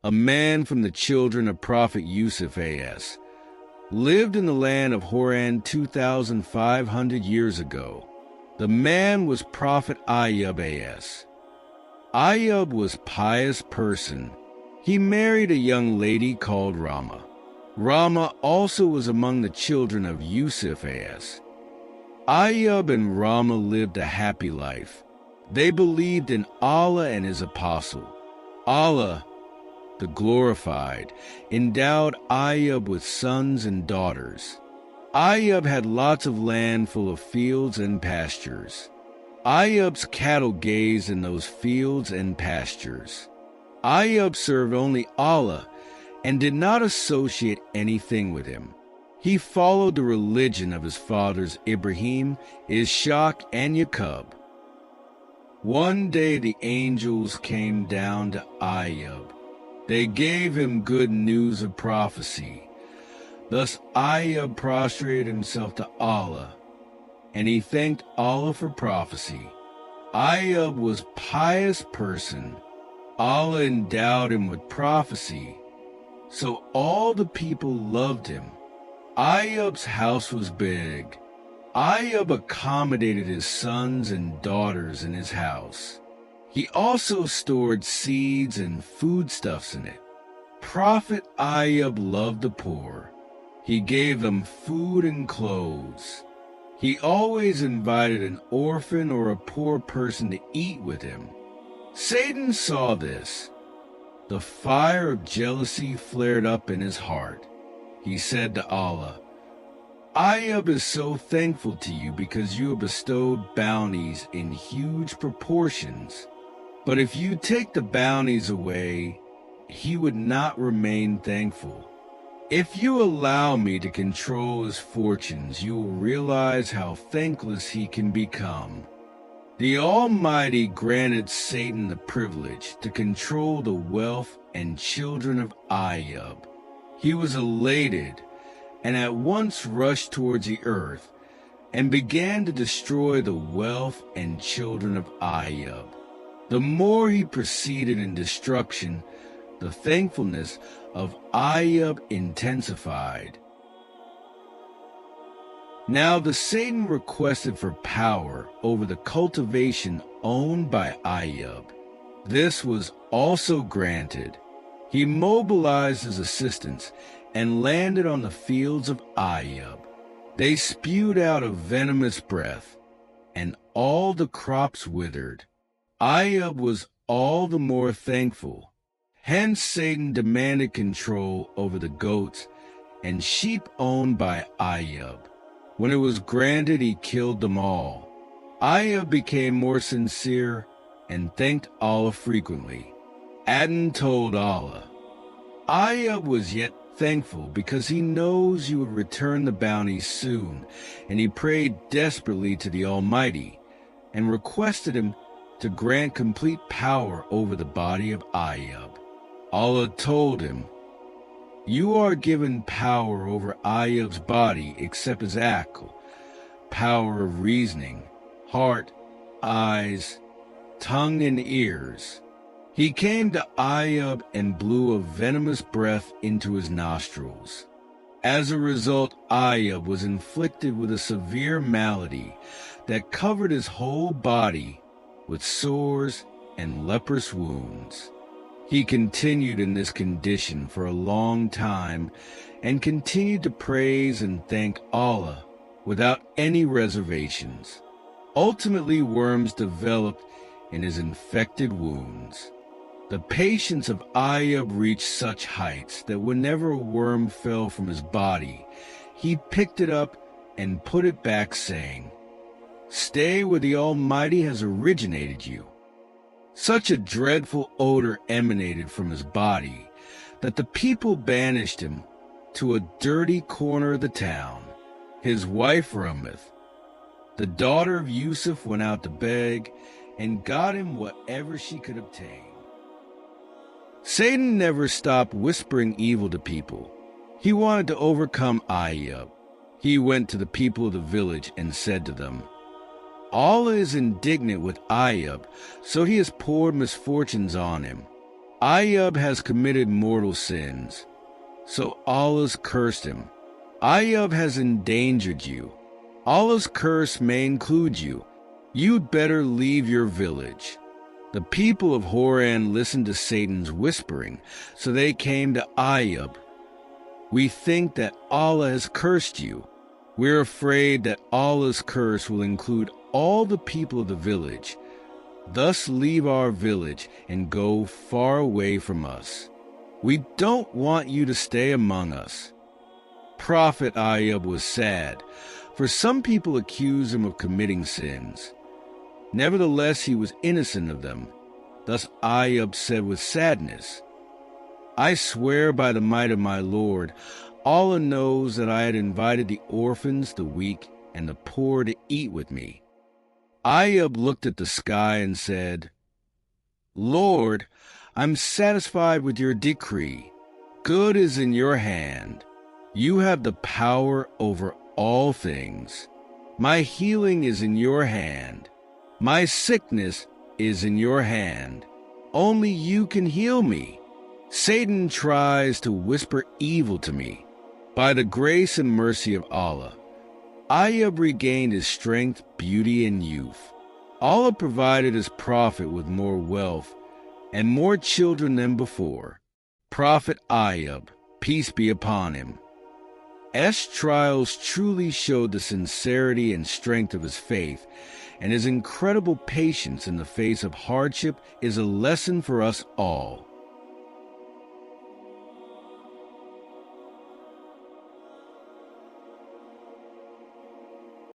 a man from the children of Prophet Yusuf a.s., lived in the land of Haran 2,500 years ago. The man was Prophet Ayub a.s. Ayub was a pious person. He married a young lady called Rama. Rama also was among the children of Yusuf a.s. Ayub and Rama lived a happy life. They believed in Allah and His apostle. Allah, the glorified, endowed Ayub with sons and daughters. Ayub had lots of land full of fields and pastures. Ayub's cattle grazed in those fields and pastures. Ayub served only Allah and did not associate anything with Him. He followed the religion of his fathers Ibrahim, Ishaq, and Jacob. One day the angels came down to Ayub. They gave him good news of prophecy. Thus Ayub prostrated himself to Allah, and he thanked Allah for prophecy. Ayub was a pious person. Allah endowed him with prophecy, so all the people loved him. Ayub's house was big. Ayub accommodated his sons and daughters in his house. He also stored seeds and foodstuffs in it. Prophet Ayub loved the poor. He gave them food and clothes. He always invited an orphan or a poor person to eat with him. Satan saw this. The fire of jealousy flared up in his heart. He said to Allah, Ayub is so thankful to you because you have bestowed bounties in huge proportions. But if you take the bounties away, he would not remain thankful. If you allow me to control his fortunes, you will realize how thankless he can become. The Almighty granted Satan the privilege to control the wealth and children of Ayub. He was elated and at once rushed towards the earth and began to destroy the wealth and children of Ayub. The more he proceeded in destruction, the thankfulness of Ayub intensified. Now the Satan requested for power over the cultivation owned by Ayub. This was also granted. He mobilized his assistants and landed on the fields of Ayub. They spewed out a venomous breath, and all the crops withered. Ayub was all the more thankful. Hence Satan demanded control over the goats and sheep owned by Ayub. When it was granted, he killed them all. Ayub became more sincere and thanked Allah frequently. Adon told Allah, Ayub was yet thankful because he knows you would return the bounty soon, and he prayed desperately to the Almighty and requested him to grant complete power over the body of Ayub. Allah told him, you are given power over Ayub's body except his aql, power of reasoning, heart, eyes, tongue, and ears. He came to Ayub and blew a venomous breath into his nostrils. As a result, Ayub was inflicted with a severe malady that covered his whole body with sores and leprous wounds. He continued in this condition for a long time and continued to praise and thank Allah without any reservations. Ultimately, worms developed in his infected wounds. The patience of Ayub reached such heights that whenever a worm fell from his body, he picked it up and put it back, saying, "Stay where the Almighty has originated you." Such a dreadful odor emanated from his body that the people banished him to a dirty corner of the town. His wife Rumeth, the daughter of Yusuf, went out to beg and got him whatever she could obtain. Satan never stopped whispering evil to people. He wanted to overcome Ayub. He went to the people of the village and said to them, Allah is indignant with Ayub, so he has poured misfortunes on him. Ayub has committed mortal sins, so Allah's cursed him. Ayub has endangered you. Allah's curse may include you. You'd better leave your village. The people of Haran listened to Satan's whispering, so they came to Ayub. We think that Allah has cursed you. We're afraid that Allah's curse will include all the people of the village. Thus leave our village and go far away from us. We don't want you to stay among us. Prophet Ayub was sad, for some people accused him of committing sins. Nevertheless, he was innocent of them. Thus Ayub said with sadness, I swear by the might of my Lord, Allah knows that I had invited the orphans, the weak, and the poor to eat with me. Ayub looked at the sky and said, Lord, I'm satisfied with your decree. Good is in your hand. You have the power over all things. My healing is in your hand. My sickness is in your hand. Only you can heal me. Satan tries to whisper evil to me. By the grace and mercy of Allah, Ayub regained his strength, beauty, and youth. Allah provided his prophet with more wealth and more children than before. Prophet Ayub, peace be upon him. Trials truly showed the sincerity and strength of his faith, and his incredible patience in the face of hardship is a lesson for us all.